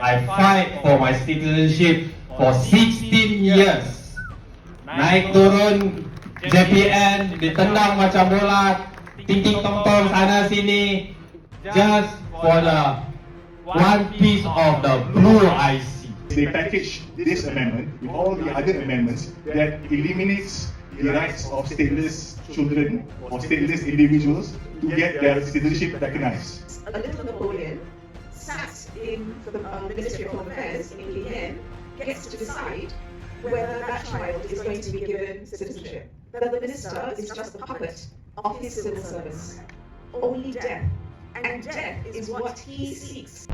I fight for my citizenship for 16 years. Naik turun JPN, ditendang macam bola, ting-ting tong-tong sana sini, just for the one piece of the blue IC. They package this amendment with all the other amendments that eliminates the rights of stateless children or stateless individuals to get their citizenship recognized. A little Napoleon sat in the Ministry of Home Affairs in KN gets to decide whether that child is going to be given citizenship. But the minister is just a puppet of his civil service. Only death. And death is what he seeks.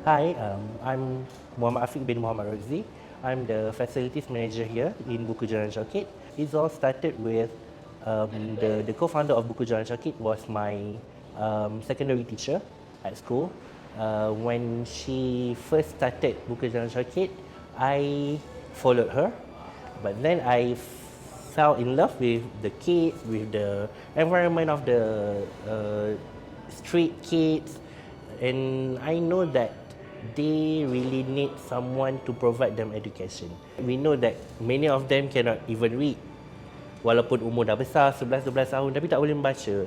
Hi, I'm Muhammad Afiq bin Muhammad Rozi. I'm the facilities manager here in Buku Jalan Shukri. It all started with the co-founder of Buku Jalan Shukri was my secondary teacher at school. When she first started Buku Jalan Shukri, I followed her, but then I fell in love with the kids, with the environment of the street kids, and I know that they really need someone to provide them education. We know that many of them cannot even read. Walaupun umur dah besar, 11-12 tahun, tapi tak boleh membaca.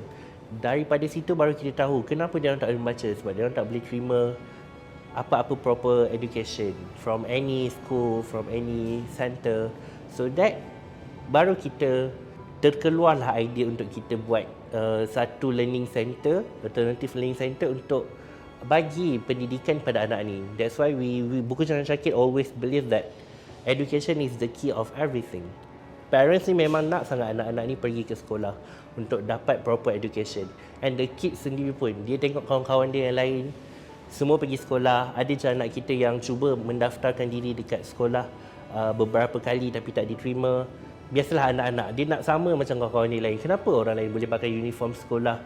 Daripada situ baru kita tahu kenapa dia orang tak boleh membaca. Sebab dia orang tak boleh terima apa-apa proper education from any school, from any center. So that baru kita terkeluarlah idea untuk kita buat satu learning center, alternative learning center untuk bagi pendidikan pada anak ni. That's why we Buku Jalan Shukri always believe that education is the key of everything. Parents ni memang nak sangat anak-anak ni pergi ke sekolah untuk dapat proper education. And the kids sendiri pun, dia tengok kawan-kawan dia yang lain semua pergi sekolah. Ada je anak kita yang cuba mendaftarkan diri dekat sekolah beberapa kali tapi tak diterima. Biasalah anak-anak, dia nak sama macam kawan-kawan dia lain. Kenapa orang lain boleh pakai uniform sekolah,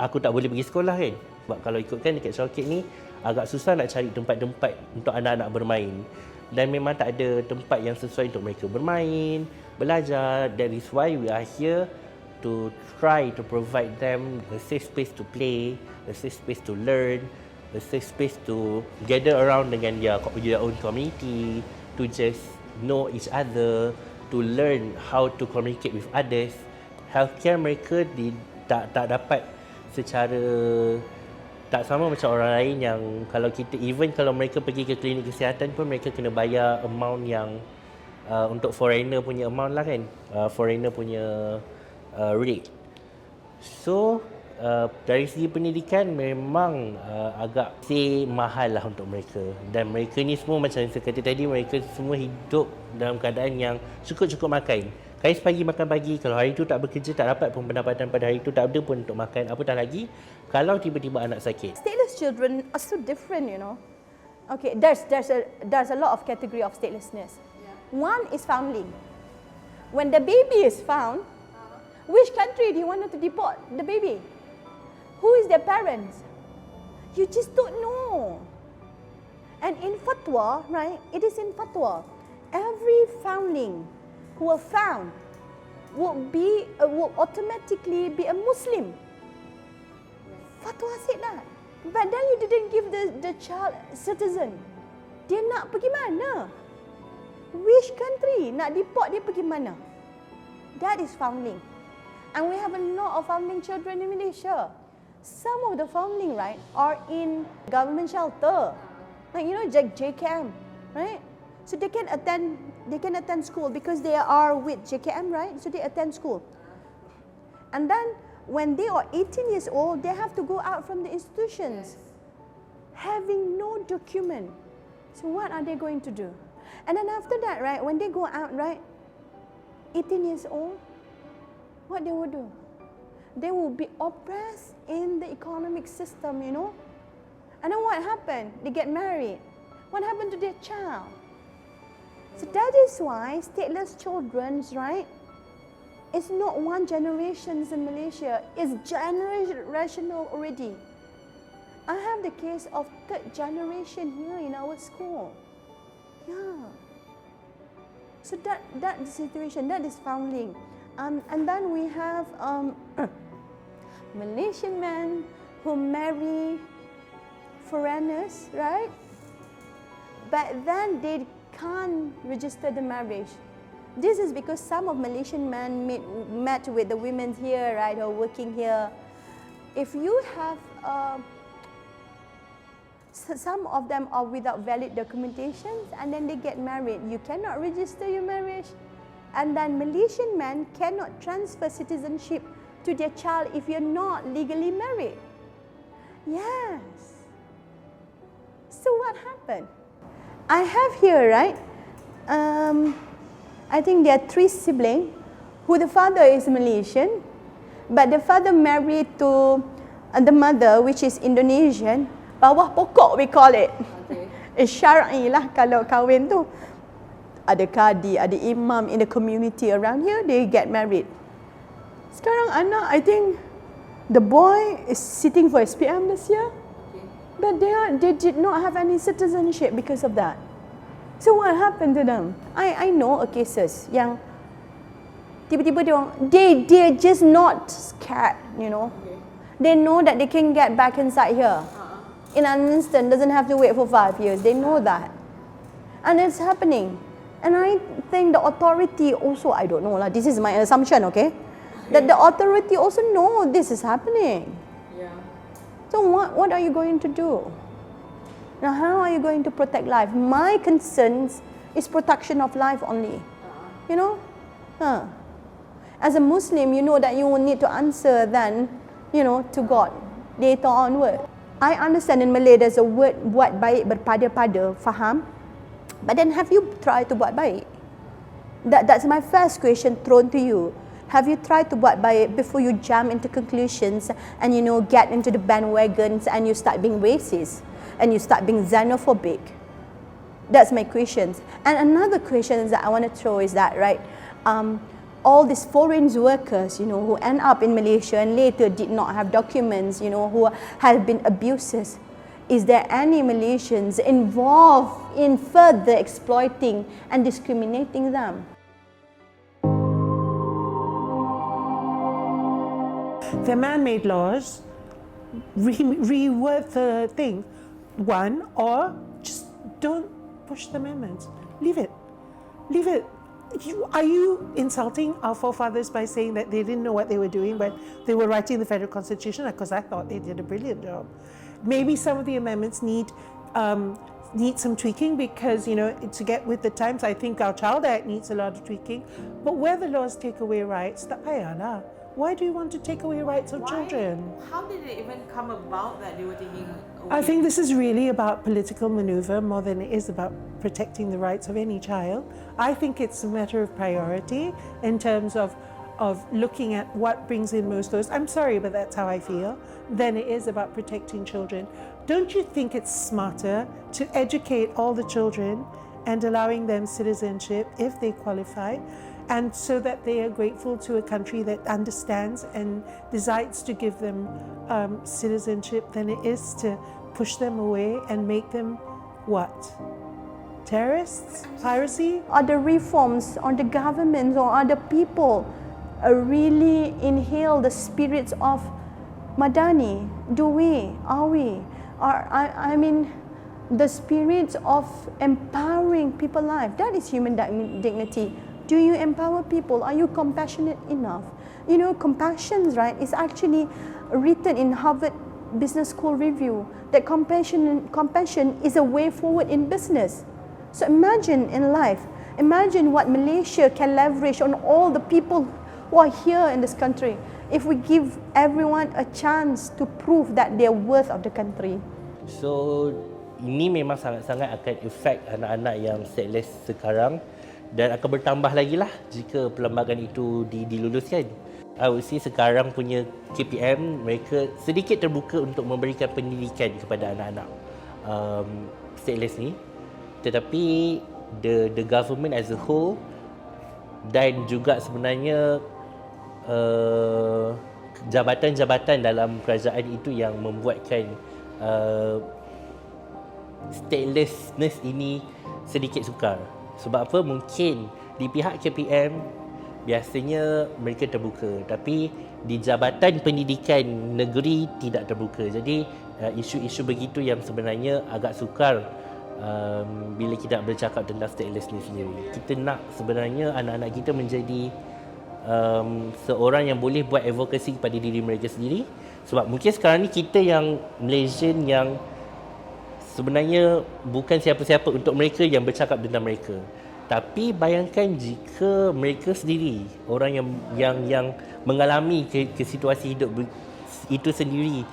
aku tak boleh pergi sekolah kan? Sebab kalau ikutkan dekat Shukri ni agak susah nak cari tempat-tempat untuk anak-anak bermain. Dan memang tak ada tempat yang sesuai untuk mereka bermain, belajar. That is why we are here to try to provide them a safe space to play, a safe space to learn, a safe space to gather around dengan their own community, to just know each other, to learn how to communicate with others. Healthcare mereka tak dapat secara tak sama macam orang lain yang kalau kita, even kalau mereka pergi ke klinik kesihatan pun mereka kena bayar amount yang untuk foreigner punya amount lah kan, foreigner punya rate. So dari segi pendidikan memang agak mahal lah untuk mereka. Dan mereka ni semua macam yang saya kata tadi, mereka semua hidup dalam keadaan yang cukup-cukup makan. Kais pagi makan pagi, kalau hari tu tak bekerja tak dapat pun pendapatan pada hari tu, tak ada pun untuk makan. Apatah lagi kalau tiba-tiba anak sakit. Stateless children are so different, you know. Okay, there's a lot of category of statelessness. Yeah. One is foundling. When the baby is found, which country do you want to deport the baby? Who is their parents? You just don't know. And in fatwa, right? It is in fatwa. Every foundling who are found will automatically be a Muslim. Fatwa said that. But then you didn't give the child citizen. Dia nak pergi mana? Which country? Nak deport dia pergi mana? That is foundling. And we have a lot of foundling children in Malaysia. Some of the foundling, right, are in government shelter. Like, you know, JKM, right? So they can attend school because they are with JKM, right? So they attend school. And then when they are 18 years old, they have to go out from the institutions, having no document. So what are they going to do? And then after that, right, when they go out, right, 18 years old, what they will do? They will be oppressed in the economic system, you know. And then what happened? They get married. What happened to their child? So that is why stateless children, right, it's not one generation in Malaysia, it's generational already. I have the case of third generation here in our school. Yeah. So that situation, that is foundling. And then we have Malaysian men who marry foreigners, right? But then they can't register the marriage. This is because some of Malaysian men met with the women here, right, or working here. If you have some of them are without valid documentations and then they get married, you cannot register your marriage. And then Malaysian men cannot transfer citizenship to their child if you're not legally married. Yes. So what happened? I have here, right, I think there are 3 siblings who the father is Malaysian, but the father married to the mother, which is Indonesian. Bawah pokok we call it. Syar'i lah kalau kahwin tu. Ada kadi, ada imam in the community around here, they get married. Sekarang anak, I think the boy is sitting for SPM this year, but they did not have any citizenship because of that. So what happened to them? I know cases yang tiba-tiba they're just not scared, you know. They know that they can get back inside here. In an instant, doesn't have to wait for 5 years. They know that. And it's happening. And I think the authority also, I don't know lah, this is my assumption, okay? That the authority also know this is happening. Yeah. So what are you going to do? Now how are you going to protect life? My concerns is protection of life only. You know? As a Muslim, you know that you will need to answer then, you know, to God later onward. I understand in Malay there's a word buat baik berpada-pada, faham? But then have you tried to buat baik? That's my first question thrown to you. Have you tried to buat baik before you jump into conclusions and, you know, get into the bandwagons and you start being racist and you start being xenophobic? That's my questions. And another question that I want to throw is that, right, all these foreign workers, you know, who end up in Malaysia and later did not have documents, you know, who have been abuses. Is there any Malaysians involved in further exploiting and discriminating them? The man-made laws reword the thing, one, or just don't push the amendments. Leave it. Leave it. Are you insulting our forefathers by saying that they didn't know what they were doing when they were writing the federal constitution? Because I thought they did a brilliant job. Maybe some of the amendments need some tweaking because, you know, to get with the times. I think our Child Act needs a lot of tweaking. But where the laws take away rights, why do you want to take away rights of children? How did it even come about that they were taking away? I think this is really about political maneuver more than it is about protecting the rights of any child. I think it's a matter of priority in terms of looking at what brings in most laws. I'm sorry, but that's how I feel. Than it is about protecting children. Don't you think it's smarter to educate all the children and allowing them citizenship if they qualify, and so that they are grateful to a country that understands and decides to give them citizenship than it is to push them away and make them what? Terrorists? Piracy? Are the reforms on the government or other people really inhale the spirits of Madani? Do we? Are we? I mean, the spirits of empowering people's life. That is human dignity. Do you empower people? Are you compassionate enough? You know, compassion, right, is actually written in Harvard Business School review that compassion is a way forward in business. So imagine in life, imagine what Malaysia can leverage on all the people who are here in this country if we give everyone a chance to prove that they're worth of the country. So ini memang sangat-sangat akan efek anak-anak yang stateless sekarang dan akan bertambah lagi lah jika perlembagaan itu diluluskan. I would say sekarang punya KPM mereka sedikit terbuka untuk memberikan pendidikan kepada anak-anak stateless ni, tetapi the government as a whole dan juga sebenarnya jabatan-jabatan dalam kerajaan itu yang membuatkan statelessness ini sedikit sukar. Sebab apa? Mungkin Di pihak KPM, biasanya mereka terbuka, tapi di Jabatan Pendidikan Negeri tidak terbuka. Jadi isu-isu begitu yang sebenarnya agak sukar bila kita bercakap tentang stateless ni sendiri. Kita nak sebenarnya anak-anak kita menjadi seorang yang boleh buat advokasi kepada diri mereka sendiri. Sebab mungkin sekarang ni kita yang Malaysian yang sebenarnya bukan siapa-siapa untuk mereka yang bercakap tentang mereka. Tapi bayangkan jika mereka sendiri, orang yang mengalami ke situasi hidup itu sendiri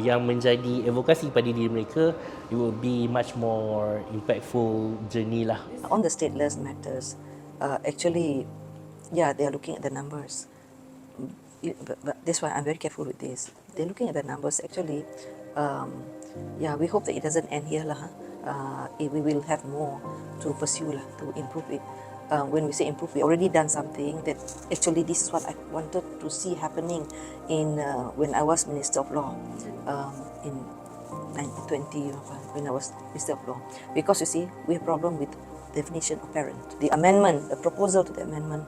yang menjadi advokasi pada diri mereka, it will be much more impactful journey lah. On the stateless matters, actually, yeah, they are looking at the numbers. But that's why I'm very careful with this. They're looking at the numbers. Actually, yeah, we hope that it doesn't end here lah. We will have more to pursue lah, to improve it. When we say improve, we already done something that actually this is what I wanted to see happening in when I was Minister of Law in 1920 when I was Minister of Law. Because you see, we have problem with definition of parent. The amendment, the proposal to the amendment,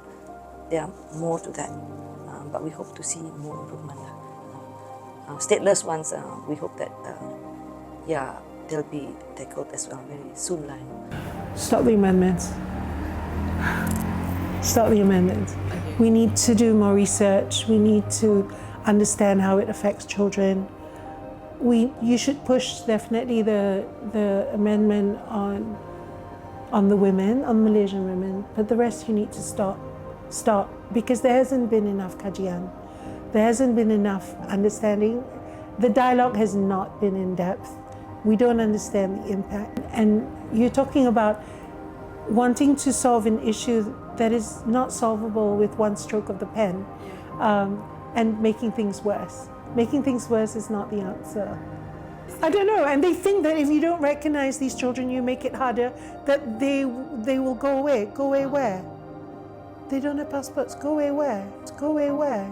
there are more to that, but we hope to see more improvement lah. Stateless ones, we hope that yeah, they'll be tackled as well very soon lah. Stop the amendments. Stop the amendments. We need to do more research. We need to understand how it affects children. You should push definitely the amendment on the women, on Malaysian women, but the rest you need to stop because there hasn't been enough kajian. There hasn't been enough understanding. The dialogue has not been in depth. We don't understand the impact. And you're talking about wanting to solve an issue that is not solvable with one stroke of the pen, and making things worse. Making things worse is not the answer. I don't know, and they think that if you don't recognize these children, you make it harder, that they will go away. Go away where? They don't have passports. Go away where? Go away where?